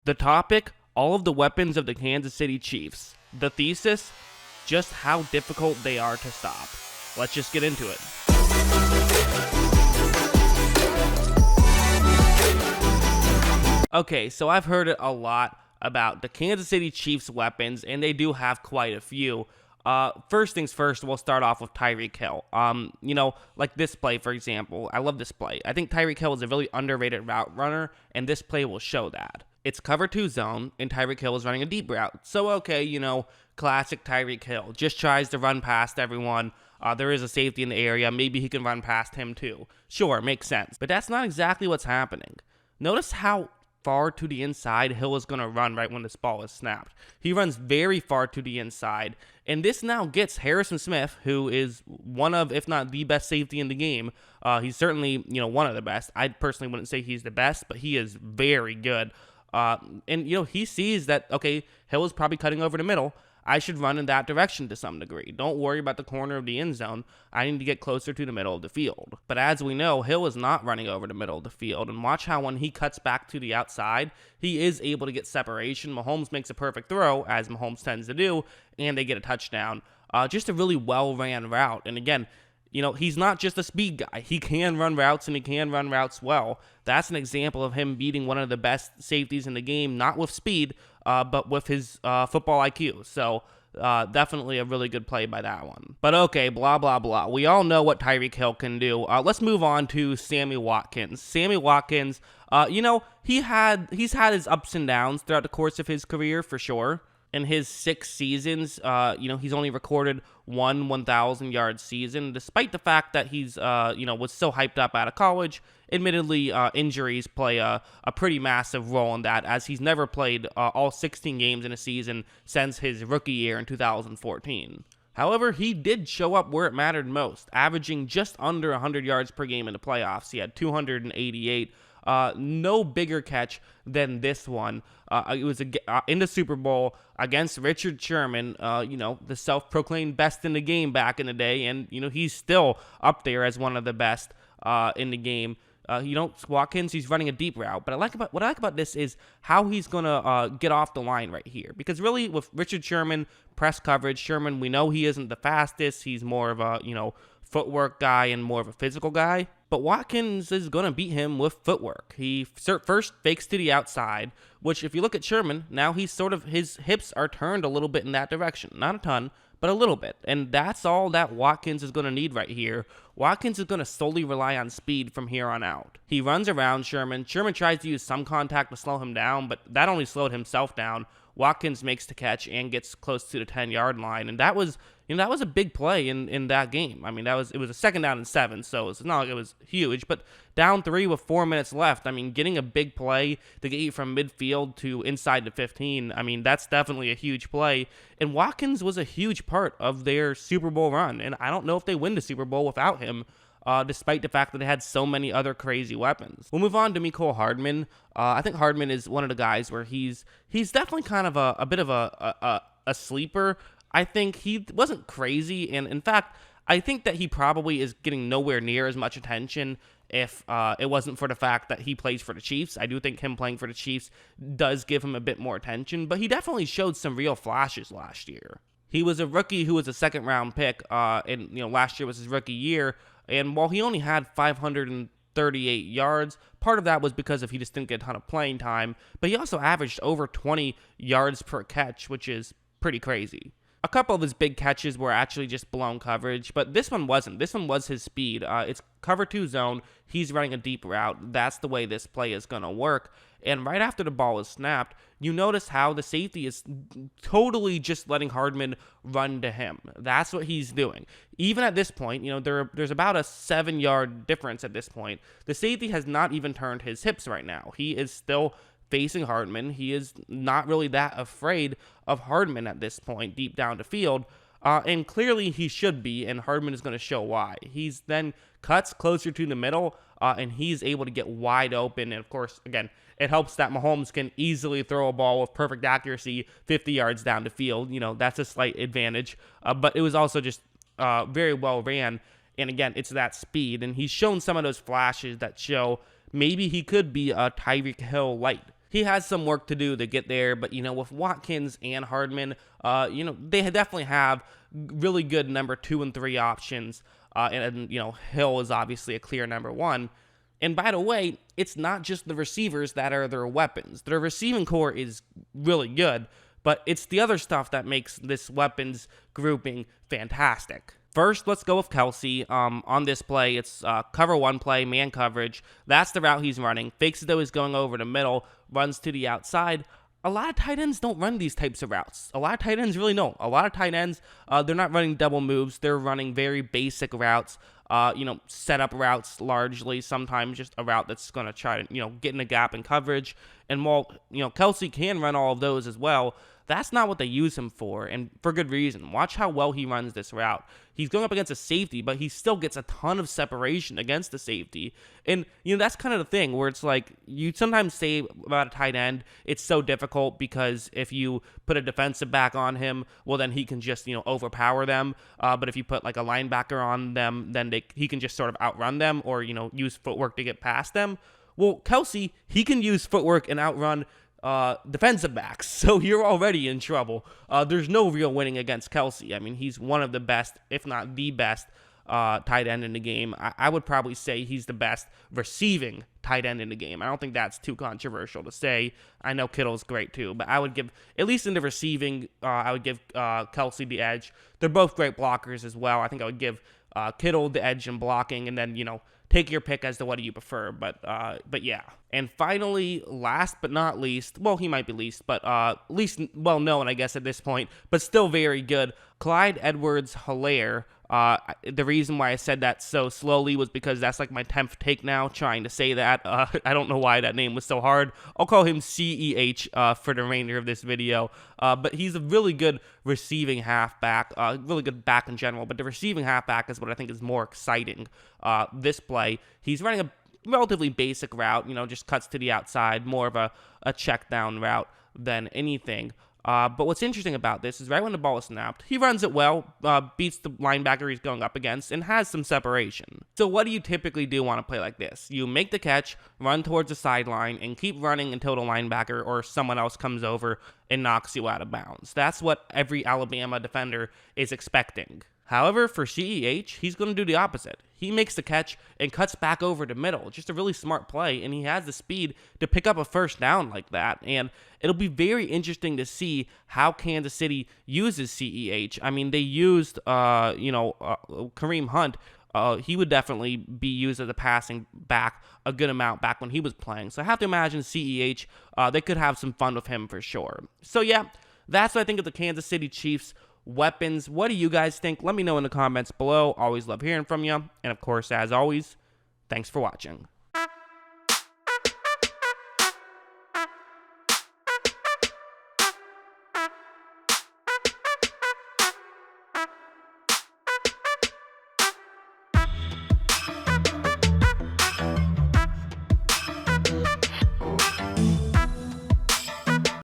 The topic, all of the weapons of the Kansas City Chiefs. The thesis, just how difficult they are to stop. Let's just get into it. Okay, so I've heard it a lot about the Kansas City Chiefs weapons, and they do have quite a few. First things first, we'll start off with Tyreek Hill. Like this play, for example. I love this play. I think Tyreek Hill is a really underrated route runner, and this play will show that. It's cover 2 zone, and Tyreek Hill is running a deep route. So, okay, classic Tyreek Hill. Just tries to run past everyone. There is a safety in the area. Maybe he can run past him too. Sure, makes sense. But that's not exactly what's happening. Notice how far to the inside Hill is going to run right when this ball is snapped. He runs very far to the inside, and this now gets Harrison Smith, who is one of, if not the best safety in the game. He's certainly, one of the best. I personally wouldn't say he's the best, but he is very good. He sees that, okay, Hill is probably cutting over the middle. I should run in that direction to some degree. Don't worry about the corner of the end zone. I need to get closer to the middle of the field. But as we know, Hill is not running over the middle of the field. And watch how when he cuts back to the outside, he is able to get separation. Mahomes makes a perfect throw, as Mahomes tends to do, and they get a touchdown. Just a really well-ran route. And again, he's not just a speed guy. He can run routes, and he can run routes well. That's an example of him beating one of the best safeties in the game, not with speed, but with his football IQ. So definitely a really good play by that one. But okay, blah, blah, blah. We all know what Tyreek Hill can do. Let's move on to Sammy Watkins. Sammy Watkins, he's had his ups and downs throughout the course of his career, for sure. In his 6 seasons, he's only recorded one 1,000-yard season, despite the fact that he's, was so hyped up out of college. Admittedly, injuries play a pretty massive role in that, as he's never played all 16 games in a season since his rookie year in 2014. However, he did show up where it mattered most, averaging just under 100 yards per game in the playoffs. He had 288. No bigger catch than this one. It was in the Super Bowl against Richard Sherman, the self-proclaimed best in the game back in the day, and he's still up there as one of the best in the game. Watkins, he's running a deep route, but what I like about this is how he's gonna get off the line right here, because really with Richard Sherman, press coverage, Sherman, we know he isn't the fastest. He's more of a footwork guy and more of a physical guy. But Watkins is going to beat him with footwork. He first fakes to the outside, which if you look at Sherman, now his hips are turned a little bit in that direction. Not a ton, but a little bit. And that's all that Watkins is going to need right here. Watkins is going to solely rely on speed from here on out. He runs around Sherman. Sherman tries to use some contact to slow him down, but that only slowed himself down. Watkins makes the catch and gets close to the 10-yard line, and that was a big play in that game. I mean, it was a 2nd down and 7, so it's not like it was huge, but down 3 with 4 minutes left, I mean, getting a big play to get you from midfield to inside the 15, I mean, that's definitely a huge play, and Watkins was a huge part of their Super Bowl run, and I don't know if they win the Super Bowl without him. Despite the fact that they had so many other crazy weapons. We'll move on to Mikk Hardman. I think Hardman is one of the guys where he's definitely kind of a bit of a sleeper. I think he wasn't crazy, and in fact, I think that he probably is getting nowhere near as much attention if it wasn't for the fact that he plays for the Chiefs. I do think him playing for the Chiefs does give him a bit more attention, but he definitely showed some real flashes last year. He was a rookie who was a 2nd-round pick, and last year was his rookie year. And while he only had 538 yards, part of that was because he just didn't get a ton of playing time, but he also averaged over 20 yards per catch, which is pretty crazy. A couple of his big catches were actually just blown coverage, but this one wasn't. This one was his speed. It's cover 2 zone. He's running a deep route. That's the way this play is going to work. And right after the ball is snapped, you notice how the safety is totally just letting Hardman run to him. That's what he's doing. Even at this point, there's about a 7-yard difference at this point. The safety has not even turned his hips right now. He is still facing Hardman. He is not really that afraid of Hardman at this point, deep down the field. And clearly he should be, and Hardman is going to show why. He's then cuts closer to the middle, and he's able to get wide open. And, of course, again, it helps that Mahomes can easily throw a ball with perfect accuracy 50 yards down the field. That's a slight advantage. But it was also just very well ran. And, again, it's that speed. And he's shown some of those flashes that show maybe he could be a Tyreek Hill light. he has some work to do to get there, but, with Watkins and Hardman, they definitely have really good number 2 and 3 options, and Hill is obviously a clear number 1. And by the way, it's not just the receivers that are their weapons. Their receiving core is really good, but it's the other stuff that makes this weapons grouping fantastic. First, let's go with Kelce. On this play, it's cover 1 play, man coverage. That's the route he's running. Fakes it though he's going over the middle, runs to the outside. A lot of tight ends don't run these types of routes. A lot of tight ends really don't. A lot of tight ends, they're not running double moves. They're running very basic routes, setup routes largely. Sometimes just a route that's going to try to, get in a gap in coverage. And while, Kelce can run all of those as well, that's not what they use him for, and for good reason. Watch how well he runs this route. He's going up against a safety, but he still gets a ton of separation against the safety. And, that's kind of the thing where it's like, you sometimes say about a tight end, it's so difficult because if you put a defensive back on him, well, then he can just, overpower them. But if you put like a linebacker on them, then he can just sort of outrun them or, use footwork to get past them. Well, Kelce, he can use footwork and outrun defensive backs, so you're already in trouble. There's no real winning against Kelce. I mean, he's one of the best, if not the best, tight end in the game. I would probably say he's the best receiving tight end in the game. I don't think that's too controversial to say. I know Kittle's great too, but I would give, at least in the receiving, I would give Kelce the edge. They're both great blockers as well. I think I would give Kittle the edge in blocking, and then, take your pick as to what do you prefer, but yeah. And finally, last but not least, well, he might be least, but least well known, I guess, at this point, but still very good, Clyde Edwards-Helaire. The reason why I said that so slowly was because that's like my 10th take now, trying to say that. I don't know why that name was so hard. I'll call him CEH for the remainder of this video. But he's a really good receiving halfback, really good back in general. But the receiving halfback is what I think is more exciting this play. He's running a relatively basic route, just cuts to the outside, more of a check down route than anything. But what's interesting about this is right when the ball is snapped, he runs it well, beats the linebacker he's going up against, and has some separation. So what do you typically do on a play like this? You make the catch, run towards the sideline, and keep running until the linebacker or someone else comes over and knocks you out of bounds. That's what every Alabama defender is expecting. However, for CEH, he's going to do the opposite. He makes the catch and cuts back over the middle. Just a really smart play, and he has the speed to pick up a first down like that. And it'll be very interesting to see how Kansas City uses CEH. I mean, they used, Kareem Hunt. He would definitely be used as a passing back a good amount back when he was playing. So I have to imagine CEH, they could have some fun with him for sure. So yeah, that's what I think of the Kansas City Chiefs weapons. What do you guys think? Let me know in the comments below. Always love hearing from you. And of course, as always, thanks for watching.